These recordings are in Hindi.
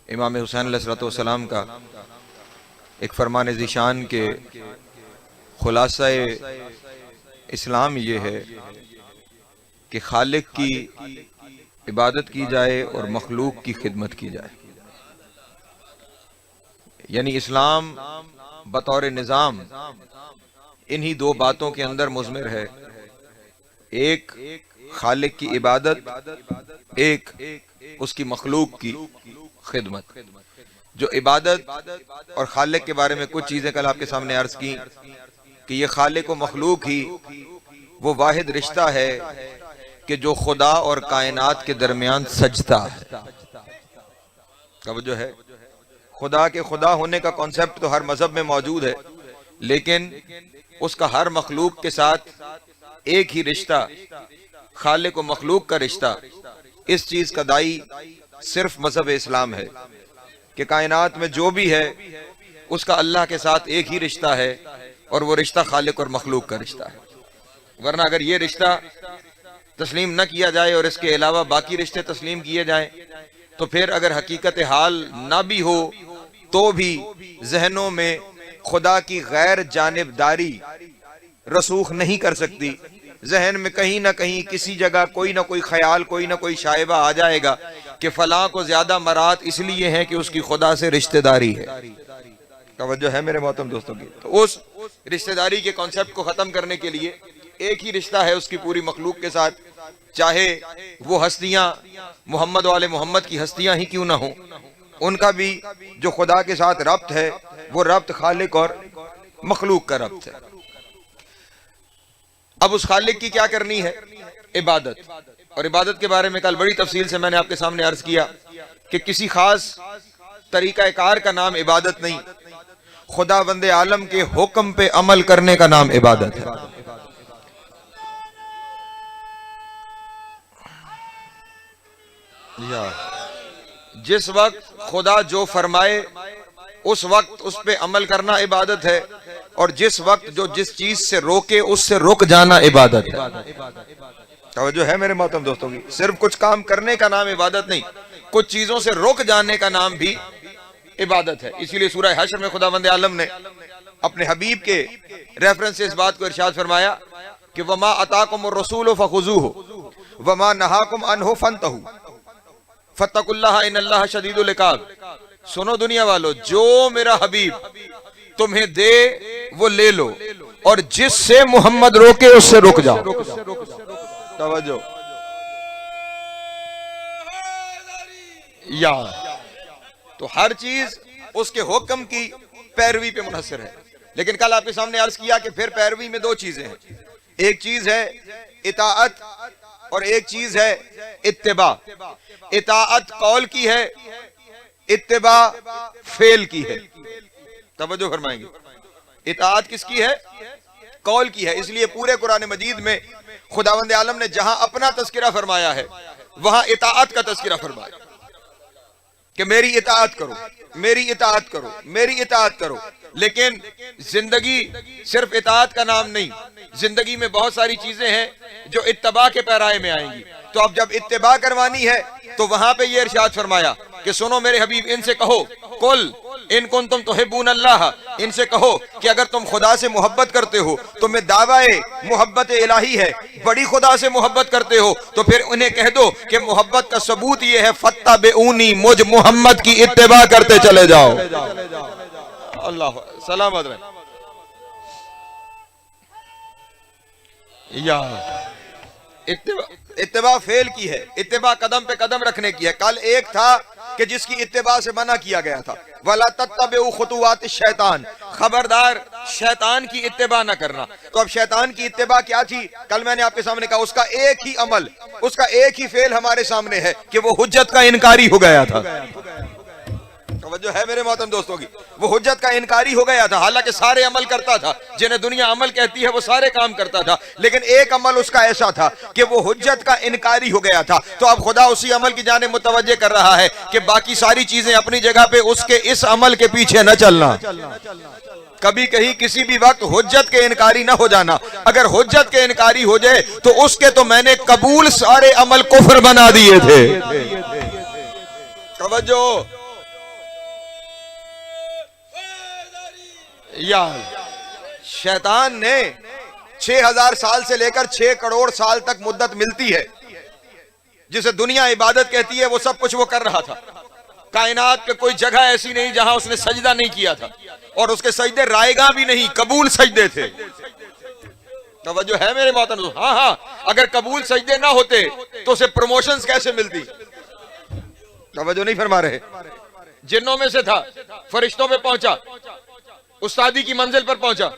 इमाम हुसैन अलैहिस्सलाम का एक फरमान ज़ीशान के खुलासा इस्लाम ये है कि खालिक की इबादत की जाए और मखलूक की खिदमत की जाए। यानी इस्लाम बतौर निज़ाम इन्हीं दो बातों के अंदर मुज़मिर है, एक खालिक की इबादत, एक उसकी मखलूक की खिदमत। जो इबादत और खालिक के बारे में कुछ चीज़ें कल आपके सामने अर्ज की कि ये खालिक व मखलूक ही वो वाहिद रिश्ता है कि जो खुदा और कायनात के दरमियान सजता है। तवज्जो है, खुदा के खुदा होने का कॉन्सेप्ट तो हर मजहब में मौजूद है, लेकिन उसका हर मखलूक के साथ एक ही रिश्ता, खालिक व मखलूक का रिश्ता, इस चीज का दाई सिर्फ मजहब इस्लाम है कि कायनात में जो भी है उसका अल्लाह के साथ एक ही रिश्ता है और वो रिश्ता खालिक और मखलूक का रिश्ता है। वरना अगर ये रिश्ता तस्लीम न किया जाए और इसके अलावा बाकी रिश्ते तस्लीम किए जाएं, तो फिर अगर हकीकत हाल ना भी हो तो भी जहनों में खुदा की गैर जानिबदारी रसूख नहीं कर सकती। जहन में कहीं ना कहीं किसी जगह कोई ना कोई ख्याल, कोई ना कोई शायबा आ जाएगा कि फलां को ज्यादा मरात इसलिए है कि उसकी खुदा से रिश्तेदारी है। तवज्जो है मेरे मोहतरम दोस्तों की। तो उस रिश्तेदारी के कॉन्सेप्ट को खत्म करने के लिए एक ही रिश्ता है उसकी पूरी मखलूक के साथ, चाहे वो हस्तियां मोहम्मद वाले मोहम्मद की हस्तियां ही क्यों ना हो, उनका भी जो खुदा के साथ रब्त है वो रब्त खालिक और मखलूक का रब्त है। अब उस खालिक की क्या करनी है? इबादत। और इबादत के बारे में कल बड़ी तफसील से मैंने आपके सामने अर्ज किया कि किसी खास तरीका कार का नाम इबादत नहीं, खुदा बंदे आलम के हुक्म पे अमल करने का नाम इबादत है। जिस वक्त खुदा जो फरमाए उस वक्त उस पे अमल करना इबादत है, और जिस वक्त जो जिस चीज से रोके उससे रुक जाना इबादत है। तवज्जो है मेरे मोहतरम दोस्तों की। सिर्फ कुछ काम करने का नाम इबादत नहीं, कुछ चीजों से रुक जाने का नाम भी इबादत है। इसीलिए सूरह हश्र में खुदावंद आलम ने अपने हबीब के रेफरेंस से इस बात को इरशाद फरमाया कि वमा अताकुमुर रसूलु फखुजूहु वमा नहाकुम अन्हु फंतहु फत्तकुल्लाह इन्नल्लाह शदीदुल इकाब। सुनो दुनिया वालों, जो मेरा हबीब तुम्हें दे वो ले लो, और जिससे मोहम्मद रोके उससे रुक जाओ। तवज्जो या तो हर चीज उसके हुक्म की पैरवी पे मुनहसर है। लेकिन कल आपके सामने अर्ज किया कि फिर पैरवी में दो चीजें हैं, एक चीज है इताअत और एक चीज है इत्तिबा। इताअत कौल की है, इत्तिबा फेल की है। तवज्जो फरमाएंगे, इताअत किसकी है? कौल की है। इसलिए पूरे कुरान मजीद में खुदावंद आलम ने जहां अपना तस्किरा फरमाया है वहां इताअत का तस्किरा फरमाया कि मेरी इताअत करो, मेरी इताअत करो, मेरी इताअत करो। लेकिन जिंदगी सिर्फ इताअत का नाम नहीं, जिंदगी में बहुत सारी चीजें हैं जो इत्तबा के पैराए में आएंगी। तो अब जब इत्तबा करवानी है तो वहां पे ये इरशाद फरमाया कि सुनो मेरे हबीब, इनसे कहो कुल इन कुंतुम तुहिब्बून अल्लाह, इनसे कहो कि अगर तुम खुदा से मोहब्बत करते हो, तुम्हें दावाए मोहब्बत इलाही है, बड़ी खुदा से मोहब्बत करते हो, तो फिर उन्हें कह दो कि मोहब्बत का सबूत ये है फत्तबिऊनी, मुझ मोहम्मद की इत्तिबा करते चले जाओ। अल्लाह सलामत रहे। या इत्तिबा फेल की है, इत्तिबा कदम पे कदम रखने की है। कल एक था कि जिसकी इत्तिबा से मना किया गया था, वला तत्तबिउ खुतुवात शैतान, खबरदार शैतान की इत्तिबा न करना। तो अब शैतान की इत्तिबा क्या थी? कल मैंने आपके सामने कहा उसका एक ही अमल, उसका एक ही फेल हमारे सामने है कि वो हुज्जत का इनकारी हो गया था। तवज्जो है मेरे मोहतरम दोस्तों की, वो हुज्जत का इनकारी हो गया था। हालांकि सारे अमल करता था, जिन्हें दुनिया अमल कहती है वो सारे काम करता था, लेकिन एक अमल उसका ऐसा था कि वो हुज्जत का इनकारी हो गया था। तो अब खुदा उसी अमल की जाने मुतवज्जे कर रहा है कि बाकी सारी चीजें अपनी जगह पे, उसके इस अमल के पीछे न चलना। कभी कहीं किसी भी वक्त हुज्जत के इनकारी ना हो जाना। अगर हुज्जत के इनकारी हो जाए तो उसके तो मैंने कबूल सारे अमल कुफ्र बना दिए थे। तवज्जो यार शैतान ने 6000 साल से लेकर 6 करोड़ साल तक मुद्दत मिलती है जिसे दुनिया इबादत कहती है, वो सब कुछ वो कर रहा था। कायनात पे कोई जगह ऐसी नहीं जहां उसने सजदा नहीं किया था, और उसके सजदे रायगा भी नहीं, कबूल सजदे थे। तवज्जो है मेरे मोहतरम? हाँ हाँ, अगर कबूल सजदे ना होते तो उसे प्रमोशंस कैसे मिलती? तवज्जो नहीं फरमा रहे। जिन्नों में से था, फरिश्तों पे पहुंचा, उस्तादी की मंजिल पर पहुंचा,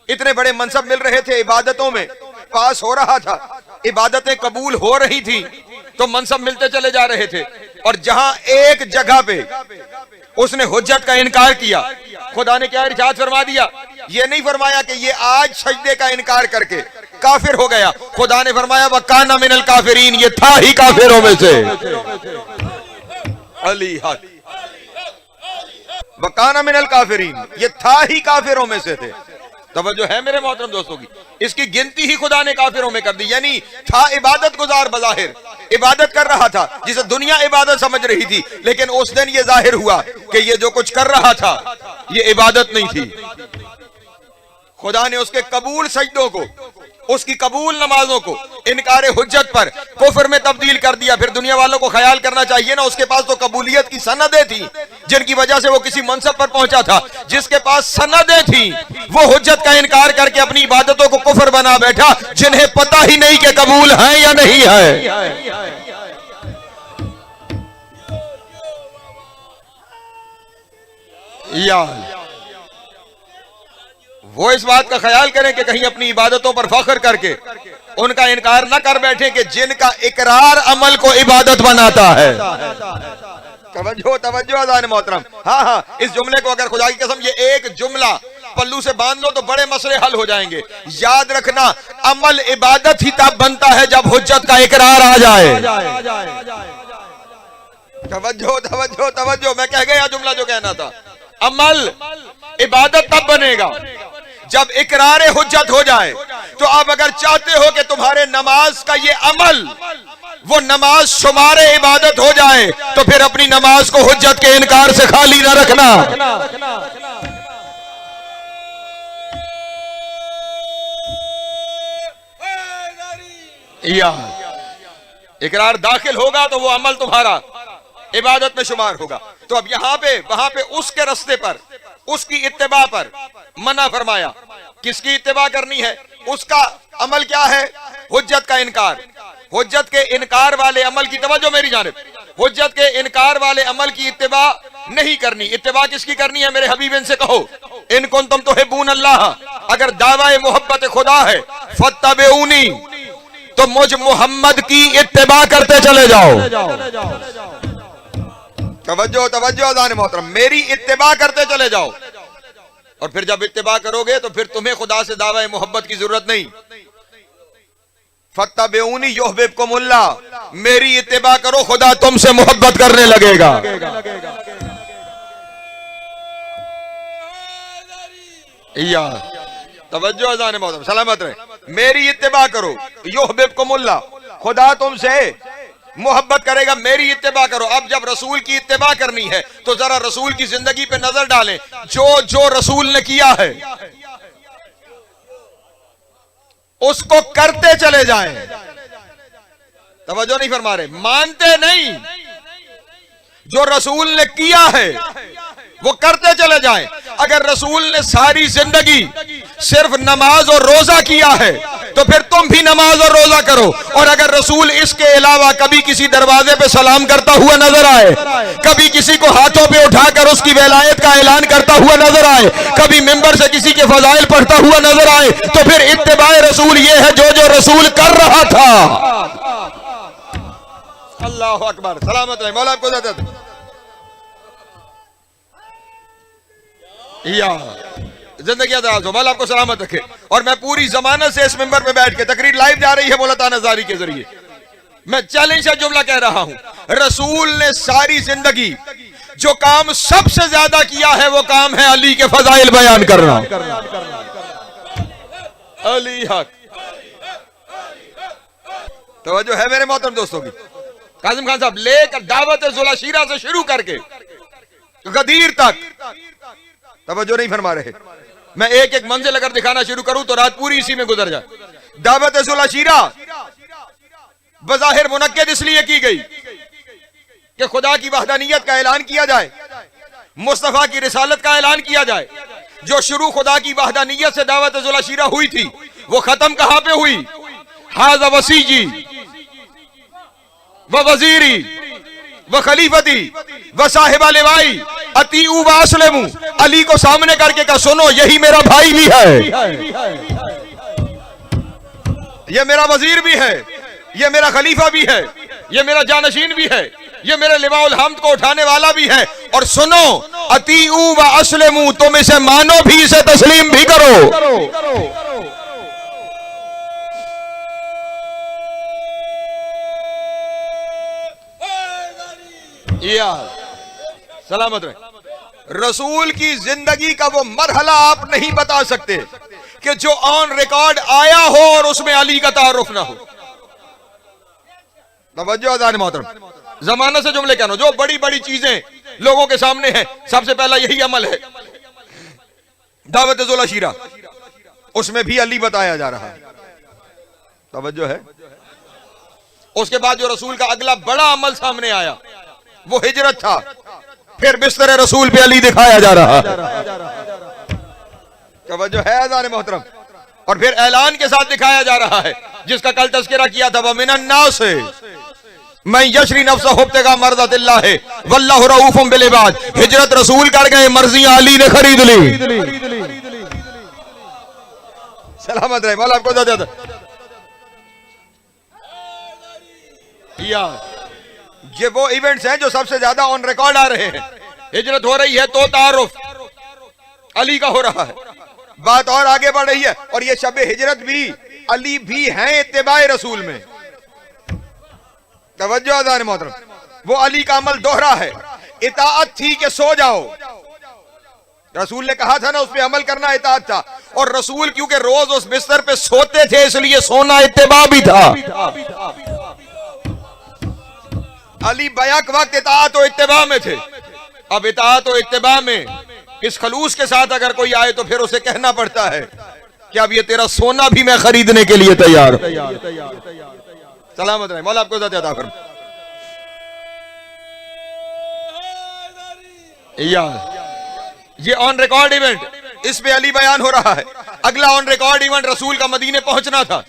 इतने बड़े मनसब मिल रहे थे, इबादतों में पास हो रहा था, इबादतें कबूल हो रही थी, तो मनसब मिलते चले जा रहे थे। और जहां एक जगह पे उसने हुज्जत का इनकार किया, खुदा ने क्या इरशाद फरमा दिया? ये नहीं फरमाया कि ये आज सजदे का इनकार करके काफिर हो गया। खुदा ने फरमाया वकाना मिनल काफिरीन, ये था ही काफिरों में से। अली हक, वकाना मिनल काफिरीन, ये था ही काफिरों में से थे। तवज्जो है मेरे मोहतरम दोस्तों की? इसकी गिनती ही खुदा ने काफिरों में कर दी। यानी था इबादत गुजार, बज़ाहिर इबादत कर रहा था जिसे दुनिया इबादत समझ रही थी, लेकिन उस दिन ये जाहिर हुआ कि ये जो कुछ कर रहा था ये इबादत नहीं थी। खुदा ने उसके कबूल सजदों को, उसकी कबूल नमाजों को इनकारे हुज्जत पर कुफ्र में तब्दील कर दिया। फिर दुनिया वालों को ख्याल करना चाहिए ना, उसके पास तो कबूलियत की सनदें थी जिनकी वजह से वो किसी मनसब पर पहुंचा था। जिसके पास सनदें थी वो हुज्जत का इनकार करके अपनी इबादतों को कुफ्र बना बैठा, जिन्हें पता ही नहीं कि कबूल है या नहीं है। यार वो इस बात का ख्याल करें कि कहीं अपनी इबादतों पर फख्र करके उनका इनकार न कर बैठे कि जिनका इकरार अमल को इबादत बनाता है। तवज्जो तवज्जो अज़ान मोहतरम। हाँ हाँ, इस जुमले को अगर खुदा की कसम ये एक जुमला पल्लू से बांध लो तो बड़े मसले हल हो जाएंगे। याद रखना, अमल इबादत ही तब बनता है जब हुज्जत का इकरार आ जाए। तवज्जो तवज्जो तवज्जो, मैं कह गया जुमला जो कहना था। अमल इबादत तब बनेगा जब इकरार हुज्जत हो जाए। तो आप अगर चाहते हो कि तुम्हारे नमाज का ये अमल, वो नमाज शुमारे इबादत हो जाए, तो फिर अपनी नमाज को हुज्जत के इनकार से खाली ना रखना। इकरार दाखिल होगा तो वो अमल तुम्हारा इबादत में शुमार होगा। तो अब यहाँ पे वहां पे उसके रास्ते पर, उसकी इत्तिबा पर मना फरमाया। किसकी इत्तिबा करनी है? उसका अमल क्या है? हुज्जत का इनकार। हुज्जत के इनकार वाले अमल की, तवज्जो मेरी जानिब, हुज्जत के इनकार वाले अमल की इत्तिबा नहीं करनी। इत्तिबा किसकी करनी है मेरे हबीब? इनसे कहो इन कुंतुम तुहिब्बून अल्लाह, अगर दावा मोहब्बत खुदा है फत्तबिऊनी, तो मुझ मोहम्मद की इत्तिबा करते चले जाओ। तवज्जो तवज्जो अज़ान मोहतरम, मेरी इत्तिबा करते चले जाओ। और फिर जब इत्तिबा करोगे तो फिर तुम्हें खुदा से दावा मोहब्बत की जरूरत नहीं। फत्तबिऊनी युहब्बुकुमुल्लाह, मेरी इत्तिबा करो, खुदा तुमसे मोहब्बत करने लगेगा। या तवज्जो अज़ान मोहतरम, सलामत रहे। मेरी इत्तिबा करो, युहब्बुकुमुल्लाह, खुदा तुमसे मोहब्बत करेगा। मेरी इत्तिबा करो। अब जब रसूल की इत्तिबा करनी है तो जरा रसूल की जिंदगी पे नजर डालें। जो जो रसूल ने किया है उसको करते चले जाएं। तवज्जो नहीं फरमा रहे, मानते नहीं। जो रसूल ने किया है वो करते चले जाएं। अगर रसूल ने सारी जिंदगी सिर्फ नमाज और रोजा किया है तो फिर तुम भी नमाज और रोजा करो। और अगर रसूल इसके अलावा कभी किसी दरवाजे पे सलाम करता हुआ नजर आए, कभी किसी को हाथों पे उठाकर उसकी वलायत का ऐलान करता हुआ नजर आए, कभी मिंबर से किसी के फजाइल पढ़ता हुआ नजर आए, तो फिर इत्तिबाए रसूल ये है जो जो रसूल कर रहा था। अल्लाह अकबर, सलामत रहे, मौला आपको इजाजत। या जिंदगी दराज हो, मौला आपको सलामत रखे। और मैं पूरी जमानत से इस मिंबर पे बैठ के, तकरीर लाइव जा रही है मौलाना ज़ारी के जरिए, मैं चैलेंज से जुमला कह रहा हूं, रसूल ने सारी जिंदगी जो काम सबसे ज्यादा किया है वो काम है अली के फजाइल बयान करना। अली हक, तो जो है मेरे मोहतरम दोस्तों की, काजिम खान साहब लेकर दावत जुलाशीरा से शुरू करके गदीर तक तवज्जो नहीं फरमा रहे। मैं एक एक मंजिल अगर दिखाना शुरू करूं तो रात पूरी इसी में गुजर जाए। दावत ज़ुल अशीरा बज़ाहिर मुनक्किद इसलिए की गई कि खुदा की वहदानियत का ऐलान किया जाए, मुस्तफा की रिसालत का ऐलान किया जाए। जो शुरू खुदा की वहदानियत से दावत ज़ुल अशीरा हुई थी वो खत्म कहां पे हुई? हाज़ा वसीजी व वजीरी व खलीफती व साहिबा लिवाई अतीउ व अस्लिमू। अली को सामने करके कहा सुनो यही मेरा भाई भी है, ये मेरा वजीर भी है, ये मेरा खलीफा भी है, ये मेरा जानशीन भी है, ये मेरे लिवाउल हम्द को उठाने वाला भी है। और सुनो अतीउ व अस्लिमू, तुम इसे मानो भी, इसे तस्लीम भी करो। सलामत रहे। रसूल की जिंदगी का वो मरहला आप नहीं बता सकते कि जो ऑन रिकॉर्ड आया हो और उसमें अली का तारुफ ना हो। तवज्जो अज़ान मोहतरम, जमाना से जुमले कहना, जो बड़ी बड़ी चीजें लोगों के सामने हैं सबसे पहला यही अमल है। दावत ज़ुल अशीरा उसमें भी अली बताया जा रहा है। तवज्जो है। उसके बाद जो रसूल का अगला बड़ा अमल सामने आया वो हिजरत था। फिर बिस्तर रसूल पे अली दिखाया जा रहा है। तवज्जो है अज़ान मोहतरम। और फिर ऐलान के साथ दिखाया जा रहा है जिसका कल तज़किरा किया था, वमिनन नास मैं यशरी नफ्सा हुब्तिगा मर्ज़ातिल्लाह वल्लाहु रऊफ़ुम बिल इबाद। हिजरत रसूल कर गए, मर्जियां अली ने खरीद ली। सलामत रहे। मौला आपको दादा ये वो इवेंट्स हैं जो सबसे ज्यादा ऑन रिकॉर्ड आ रहे हैं। हिजरत हो रही है तो तारुफ अली का हो रहा है। बात और आगे बढ़ रही है और ये शब हिजरत भी अली भी हैं इत्तिबाए रसूल में। तवज्जो अज़ान मोहतरम, वो अली का अमल दोहरा है। इताअत थी कि सो जाओ, रसूल ने कहा था ना उस पे अमल करना इताअत था। और रसूल क्योंकि रोज उस बिस्तर पे सोते थे इसलिए सोना इत्तिबा भी था। अली बैक वक्त इताअत और इत्तिबा में थे। अब इताअत और इत्तिबा में इस खलूस के साथ अगर कोई आए तो फिर उसे कहना पड़ता है कि अब ये तेरा सोना भी मैं खरीदने के लिए तैयार। सलामत रहे। मौला आपको ज़िंदगी अता फरमाए। ये ऑन रिकॉर्ड इवेंट, इस पे अली बयान हो रहा है। अगला ऑन रिकॉर्ड इवेंट रसूल का मदीने पहुंचना था।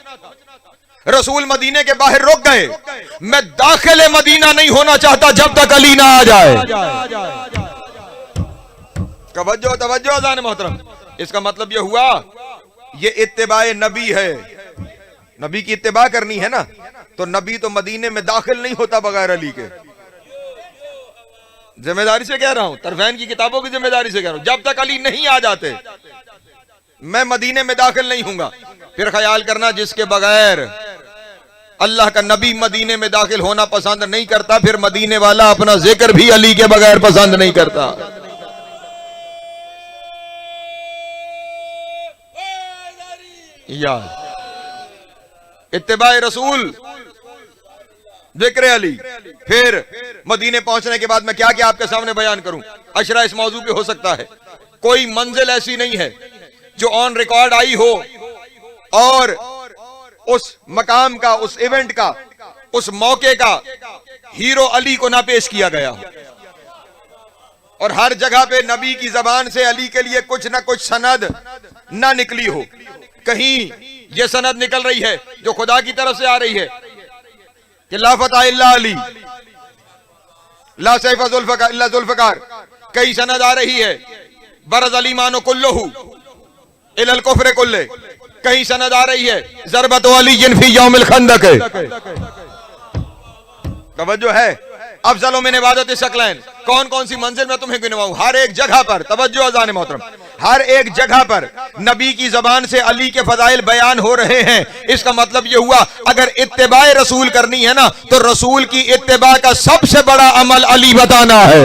रसूल मदीने के बाहर रुक गए। मैं दाखिले मदीना नहीं होना चाहता जब तक अली ना आ जाए। तवज्जो तवज्जो अज़ान मोहतरम। इसका मतलब यह हुआ ये इत्तिबाए नबी है। नबी की इत्तिबा करनी है ना, तो नबी तो मदीने में दाखिल नहीं होता बगैर अली के। जिम्मेदारी से कह रहा हूं, तरफैन की किताबों की जिम्मेदारी से कह रहा हूं, जब तक अली नहीं आ जाते मैं मदीने में दाखिल नहीं हूंगा। फिर ख्याल करना जिसके बगैर अल्लाह का नबी मदीने में दाखिल होना पसंद नहीं करता, फिर मदीने वाला अपना जिक्र भी अली के बगैर पसंद नहीं करता। इत्तिबाए रसूल, जिक्र अली। फिर मदीने पहुंचने के बाद मैं क्या क्या आपके सामने बयान करूं। अशरा इस मौजू पे हो सकता है। कोई मंजिल ऐसी नहीं है जो ऑन रिकॉर्ड आई हो और उस मकाम का, उस इवेंट का, उस मौके का हीरो अली को ना पेश किया गया हो। और हर जगह पे नबी की जबान से अली के लिए कुछ ना कुछ सनद ना निकली हो। कहीं ये सनद निकल रही है जो खुदा की तरफ से आ रही है कि ला फतह इल्ला अली, ला सैफ इल्ला जुल्फकार। कई सनद आ रही है बरज़ अली मानो कुल्लहू इलल कुफ्र कुल्ले। कहीं सनद आ रही है ज़रबत अली जिनफी यौमिल खंदक। तवज्जो है। अफज़ल मिन इबादत शकलैन। कौन कौन सी मंजिल में तुम्हें गिनवाऊं। हर एक जगह पर, तवज्जो अज़ान मोहतरम, हर एक जगह पर नबी की जबान से अली के फजाइल बयान हो रहे हैं। इसका मतलब यह हुआ अगर इत्तिबाए रसूल करनी है ना तो रसूल की इत्तिबा का सबसे बड़ा अमल अली बताना है।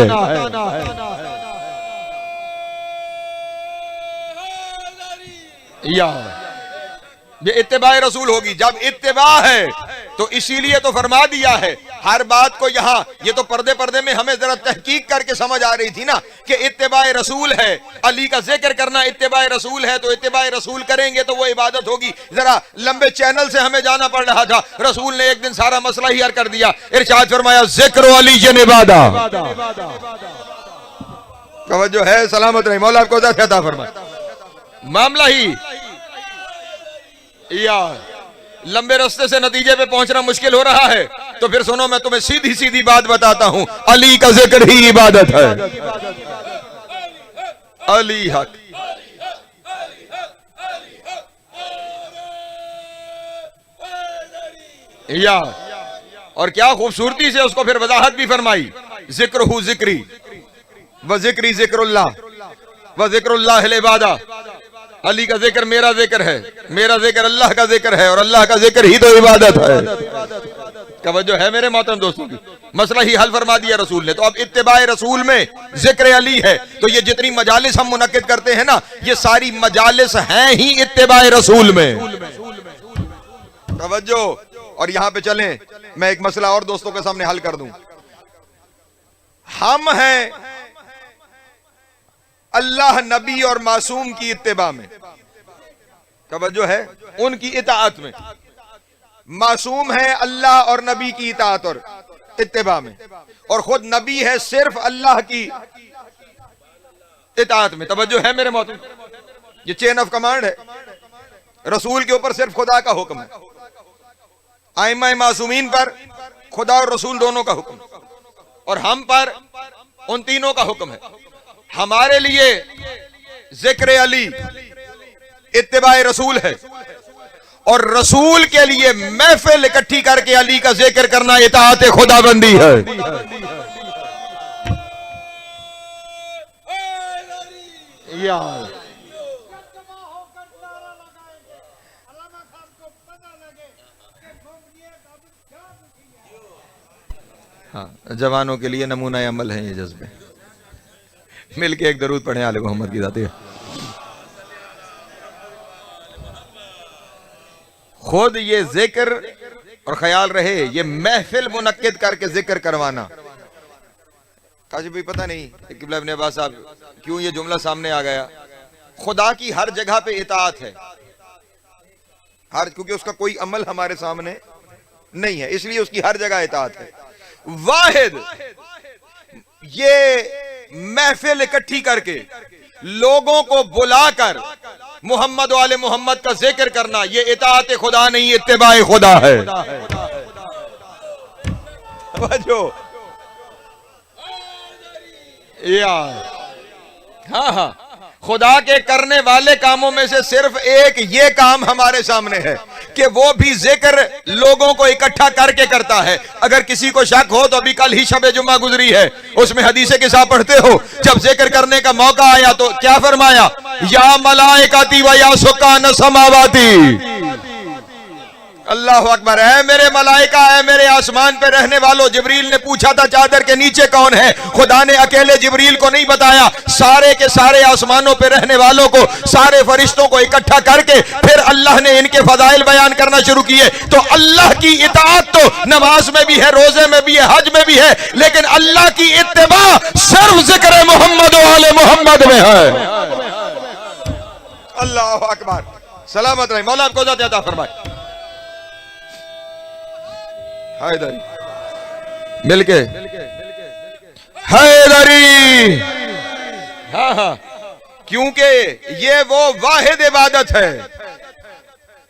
ये इत्तिबा रसूल होगी। जब इत्तिबा है तो इसीलिए तो फरमा दिया है हर बात को। यहाँ ये तो पर्दे पर्दे में हमें जरा तहकीक करके समझ आ रही थी ना कि इत्तिबा रसूल है, अली का जिक्र करना इत्तिबा रसूल है, तो इत्तिबा रसूल करेंगे तो वो इबादत होगी। जरा लंबे चैनल से हमें जाना पड़ रहा था। रसूल ने एक दिन सारा मसला ही हल कर दिया। इरशाद फरमाया जिक्र अली इबादा। तवज्जो है, सलामत रही, मौला आपको अता फरमाए। मामला ही या लंबे रास्ते से नतीजे पे पहुंचना मुश्किल हो रहा है तो फिर सुनो, मैं तुम्हें सीधी सीधी बात बताता हूं, अली का जिक्र ही इबादत है। अली हक। या और क्या खूबसूरती से उसको फिर वजाहत भी फरमाई, जिक्र हु जिक्री व जिक्री जिक्रुल्लाह व जिक्रुल्लाह इबादा। अली का जिक्र मेरा जिक्र है, मेरा जिक्र अल्लाह का जिक्र है, और अल्लाह का जिक्र ही तो इबादत है। तवज्जो है मेरे मोहतरम दोस्तों की, मसला ही हल फरमा दिया रसूल ने। तो अब इत्तिबाए रसूल में जिक्र अली है, तो ये जितनी मजालिस हम मुनक्किद करते हैं ना, ये सारी मजालिस हैं ही इत्तिबाए रसूल में। तवज्जो। और यहां पे चलें, मैं एक मसला और दोस्तों के सामने हल कर दूं। हम हैं अल्लाह, नबी और मासूम की इत्तिबा में, तवज्जो है, उनकी इताअत में। मासूम है अल्लाह और नबी की इताअत और इत्तिबा में, और खुद नबी है सिर्फ अल्लाह की इताअत में। तवज्जो है मेरे मोहतरम, ये चेन ऑफ कमांड है। रसूल के ऊपर सिर्फ खुदा का हुक्म है, आइमा मासूमीन पर खुदा और रसूल दोनों का हुक्म, और हम पर उन तीनों का हुक्म है। हमारे लिए जिक्र अली इत्तिबाए रसूल है, और रसूल के लिए महफिल इकट्ठी करके अली का जिक्र करना इताअत खुदाबंदी है। हाँ, जवानों के लिए नमूना अमल है ये जज्बे। मिलके एक दरूद पढ़े आले मोहम्मद की जाती है। खुद ये जिक्र, और ख्याल रहे ये महफिल मुनक्किद करके जिक्र करवाना। काजी भाई पता नहीं किबला इब्न अब्बास साहब क्यों ये जुमला सामने आ गया। खुदा की हर जगह पे इताअत है, हर, क्योंकि उसका कोई अमल हमारे सामने नहीं है, इसलिए उसकी हर जगह इताअत है। वाहिद ये महफिल इकट्ठी करके लोगों को बुलाकर मोहम्मद वाले मोहम्मद का जिक्र करना, ये इताअत खुदा नहीं, इत्तिबाए खुदा है। हाँ हाँ, खुदा के करने वाले कामों में से सिर्फ एक ये काम हमारे सामने है कि वो भी जिक्र लोगों को इकट्ठा करके करता है। अगर किसी को शक हो तो अभी कल ही शब जुम्मा गुजरी है, उसमें हदीसे के साथ पढ़ते हो, जब जिक्र करने का मौका आया तो क्या फरमाया, या मलाइकाती व या सुकान समावाती। अल्लाह अकबर। है मेरे मलाइका, है मेरे आसमान पे रहने वालों। जिब्रील ने पूछा था चादर के नीचे कौन है, खुदा ने अकेले जिब्रील को नहीं बताया, सारे के सारे आसमानों पे रहने वालों को, सारे फरिश्तों को इकट्ठा करके फिर अल्लाह ने इनके फजाइल बयान करना शुरू किए। तो अल्लाह की इताअत तो नमाज में भी है, रोजे में भी है, हज में भी है, लेकिन अल्लाह की इत्तिबा सिर्फ जिक्र मोहम्मद वाले मोहम्मद में है। अल्लाह अकबर। सलामत रहे, मौला आपको अता फरमाए। हैदरी मिलके हैदरी। हाँ हाँ, क्योंकि ये वो वाहिद इबादत है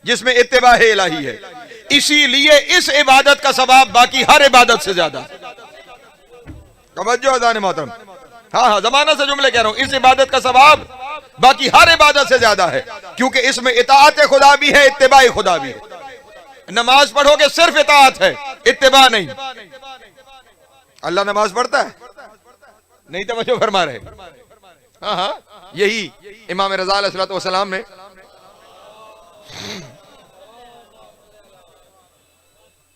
जिसमें इत्तिबा इलाही है, इसीलिए इस इबादत का सवाब बाकी हर इबादत से ज्यादा। तवज्जो अज़ान मोहतरम। हाँ हाँ, जमाना से जुमले कह रहा हूं, इस इबादत का सवाब बाकी हर इबादत से ज्यादा है, क्योंकि इसमें इताअत खुदा भी है, इत्तिबा खुदा भी है। नमाज पढ़ोगे सिर्फ इताअत है, इत्तिबा नहीं। अल्लाह नमाज पढ़ता है नहीं, तवज्जो फरमा रहे। हाँ हाँ, यही इमाम रज़ा अलैहिस्सलातु वस्सलाम ने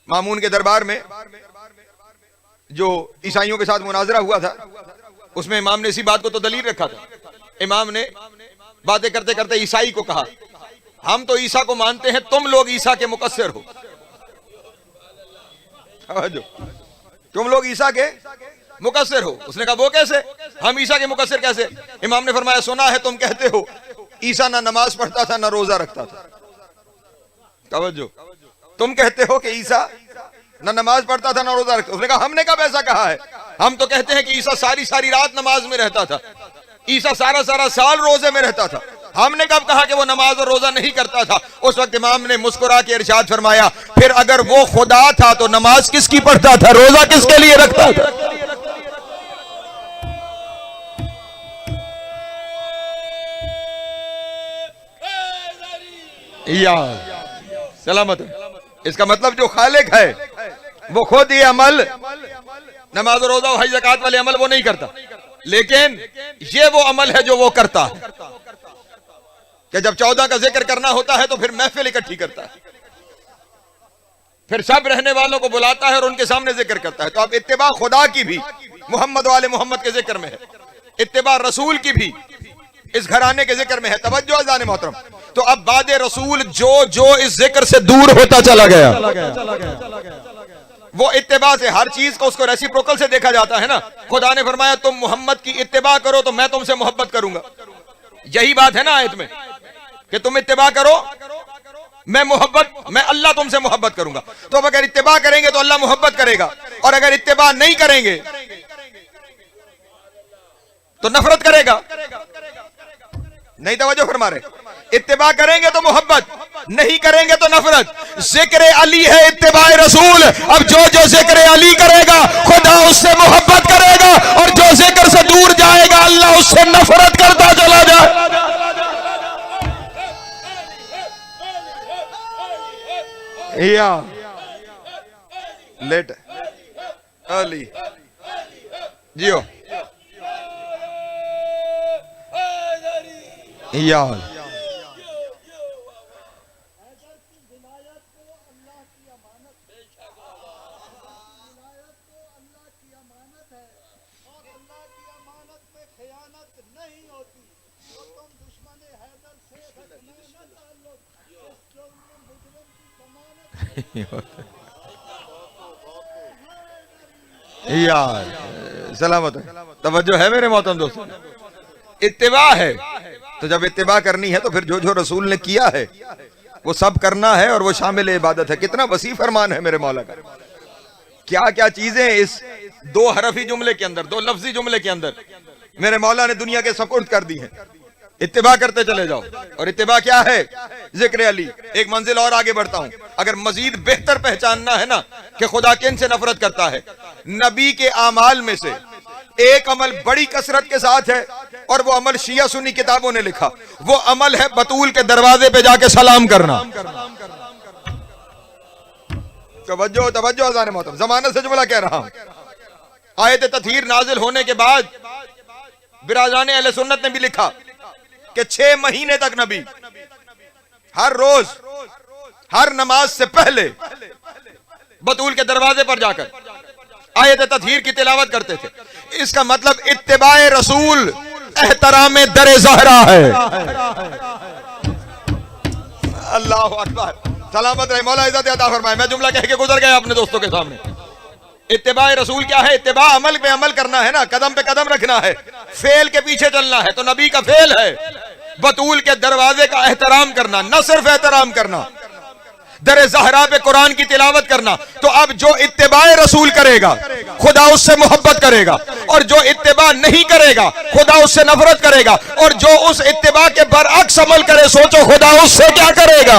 मामून के दरबार में जो ईसाइयों के साथ मुनाजरा हुआ था, उसमें इमाम ने इसी बात को तो दलील रखा था। इमाम ने बातें करते करते ईसाई को कहा, हम तो ईसा को मानते हैं, तुम लोग ईसा के मुकस्सिर हो। तुम लोग ईसा के मुकस्सिर हो। उसने कहा वो कैसे, हम ईसा के मुकस्सिर कैसे? इमाम ने फरमाया सुना है तुम कहते हो ईसा ना नमाज पढ़ता था ना रोजा रखता था। तवज्जो, तुम कहते हो कि ईसा ना नमाज पढ़ता था ना रोजा रखता। उसने कहा हमने कब ऐसा कहा है? हम तो कहते हैं कि ईसा सारी सारी रात नमाज में रहता था, ईसा सारा सारा साल रोजे में रहता था। हमने कब कहा कि वो नमाज और रोजा नहीं करता था? उस वक्त इमाम ने मुस्कुरा के इरशाद फरमाया फिर अगर वो खुदा था तो नमाज किसकी पढ़ता था, रोजा किसके लिए रखता था? या सलामत है। इसका मतलब जो खालिक है वो खुद ये अमल, नमाज और रोजा हज ज़कात वाले अमल वो नहीं करता, लेकिन ये वो अमल है जो वो करता है कि जब 14 का जिक्र करना होता है तो फिर महफिल इकट्ठी करता है, फिर सब रहने वालों को बुलाता है और उनके सामने जिक्र करता है। तो अब इत्तिबा खुदा की भी मोहम्मद वाले मोहम्मद के जिक्र में है, इत्तिबा रसूल की भी इस घराने के जिक्र में है। तवज्जो अज़ान मोहतरम। तो अब बाद रसूल जो जो इस जिक्र से दूर होता चला गया, वो इत्तिबा से हर चीज को उसको रेसिप्रोकल से देखा जाता है ना। खुदा ने फरमाया तुम मोहम्मद की इत्तिबा करो तो मैं तुमसे मोहब्बत करूंगा। यही बात है ना आयत में कि तुम इत्तिबा करो, मैं अल्लाह तुमसे मोहब्बत करूंगा। तो अब अगर इत्तिबा करेंगे तो अल्लाह मोहब्बत करेगा, और अगर इत्तिबा नहीं करेंगे तो नफरत करेगा। नहीं तवज्जो फरमा रहे। इत्तिबा करेंगे तो मोहब्बत, नहीं करेंगे तो नफरत। जिक्र अली है इत्तिबा रसूल। अब जो जो जिक्र अली करेगा खुदा उससे मोहब्बत करेगा, और जो जिक्र से दूर जाएगा अल्लाह उससे नफरत करता चला जाए। या लेट अली जियो या यार सलामत है। तवज्जो है मेरे मोहतरम दोस्तों। इत्तिबा है तो जब इत्तिबा करनी है तो फिर जो जो रसूल ने किया है वो सब करना है, और वो शामिल इबादत है। कितना वसी फरमान है मेरे मौला का। क्या क्या चीजें इस दो हरफी जुमले के अंदर, दो लफ्जी जुमले के अंदर मेरे मौला ने दुनिया के सपुर्द कर दी है। इत्तिबा करते चले जाओ। और इत्तिबा क्या है? जिक्र अली। एक मंजिल और आगे बढ़ता हूं। अगर मजीद बेहतर पहचानना है ना कि खुदा किन से नफरत करता है, नबी के आमाल में से एक अमल बड़ी कसरत के साथ है, और वो अमल शिया सुन्नी किताबों ने लिखा। वो अमल है बतूल के दरवाजे पे जाके सलाम करना। तवज्जो तवज्जो अज़ान मोहतरम। जमानत से जुमला कह रहा हूं। आयत तत्हीर नाजिल होने के बाद बिराजाने अहले सुन्नत ने भी लिखा कि 6 महीने तक नबी हर रोज हर नमाज से पहले बतूल के दरवाजे पर जाकर आयत तत्हीर की तिलावत करते थे। इसका मतलब इत्तिबाए रसूल एहतराम दरे ज़हरा है। अल्लाह अकबर। सलामत रहे मौला इज़्ज़त अता फरमाए। मैं जुमला कह के गुजर गया अपने दोस्तों के सामने। इत्तिबाए रसूल क्या है? इत्तिबा अमल पे अमल करना है ना, कदम पे कदम रखना है, फेल के पीछे चलना है। तो नबी का फेल है बतूल के दरवाजे का एहतराम करना। न सिर्फ एहतराम करना, दरे ज़हरा पे कुरान की तिलावत करना। तो अब जो इत्तिबाए रसूल करेगा खुदा उससे मोहब्बत करेगा, और जो इत्तिबा नहीं करेगा खुदा उससे नफरत करेगा, और जो उस इत्तिबा के बरअक्स अमल करे सोचो खुदा उससे क्या करेगा।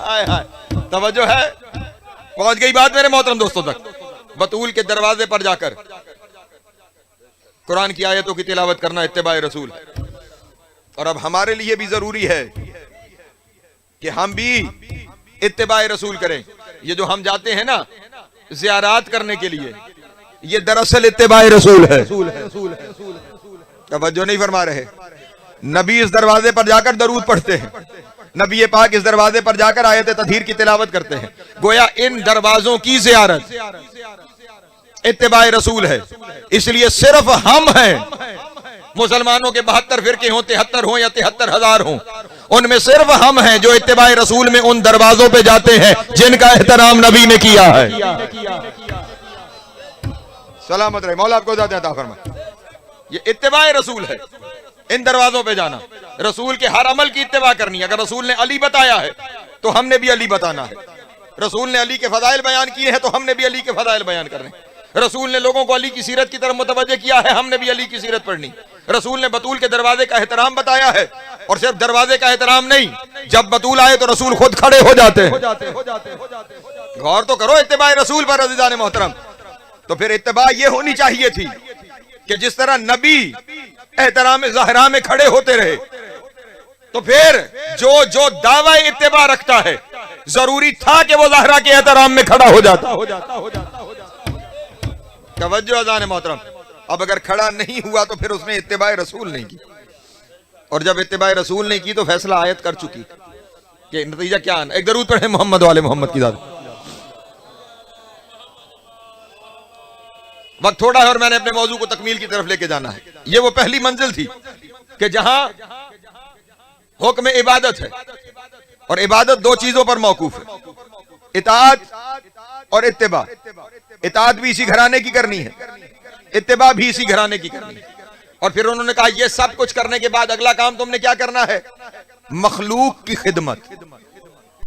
हाय हाय। तवज्जो है। पहुंच गई बात मेरे मोहतरम दोस्तों तक। बतूल के दरवाजे पर जाकर कुरान की आयतों की तिलावत करना इत्तिबाए रसूल। और अब हमारे लिए भी जरूरी है कि हम भी इत्तिबाए रसूल करें। ये जो हम जाते हैं ना ज़ियारत करने के लिए, ये दरअसल इत्तिबाए रसूल है। तवज्जो नहीं फरमा रहे। नबी इस दरवाजे पर जाकर दरूद पढ़ते हैं, नबी पाक इस दरवाजे पर जाकर आयत तत्हीर की तिलावत करते हैं। गोया इन दरवाजों की ज़ियारत इत्तिबाए रसूल है। इसलिए सिर्फ हम हैं, मुसलमानों के 72 फिरके हों, 73 हों या 73,000 हों, उनमें सिर्फ हम हैं जो इत्तिबाए रसूल में उन दरवाजों पे जाते हैं जिनका एहतराम नबी ने किया है। सलामत रहे, मौला आपको ज़्यादा अता फरमाए। ये इत्तिबाए रसूल है, इन दरवाजों पे जाना, रसूल के हर अमल की इत्तिबा करनी। अगर रसूल ने अली बताया है तो हमने भी अली बताना है। रसूल ने अली के फजाइल बयान किए हैं तो हमने भी अली के फजाइल बयान करने। रसूल ने लोगों को अली की सीरत की तरफ मुतवज्जे किया है, हमने भी अली की सीरत पढ़नी। रसूल ने बतूल के दरवाजे का एहतराम बताया है, और सिर्फ दरवाजे का एहतराम नहीं, जब बतूल आए तो रसूल खुद खड़े हो जाते हैं। गौर तो करो इत्तिबाए रसूल पर अज़ीज़ान मोहतरम। तो फिर इत्तिबा ये होनी चाहिए थी कि जिस तरह नबी एहतराम ज़हरा में खड़े होते रहे, तो फिर जो जो दावा इत्तिबा रखता है जरूरी था कि वो ज़हरा के एहतराम में खड़ा हो जाता। तवज्जो अज़ान मोहतरम। अब अगर खड़ा नहीं हुआ तो फिर उसने इत्तिबाए रसूल नहीं की, और जब इत्तिबाए रसूल नहीं की तो फैसला आयत कर चुकी कि नतीजा क्या आना। एक दरूद पढ़े मोहम्मद वाले मोहम्मद की ज़ात। वक्त थोड़ा है और मैंने अपने मौजू को तकमील की तरफ लेके जाना है। ये वो पहली मंजिल थी कि जहां हुक्म इबादत है, और इबादत दो चीजों पर मौकूफ है, इताअत और इत्तिबा। इताअत भी इसी घराने की करनी है, इत्तिबा भी इसी घराने की करनी है। और फिर उन्होंने कहा ये सब कुछ करने के बाद अगला काम तुमने क्या करना है? मखलूक की खिदमत।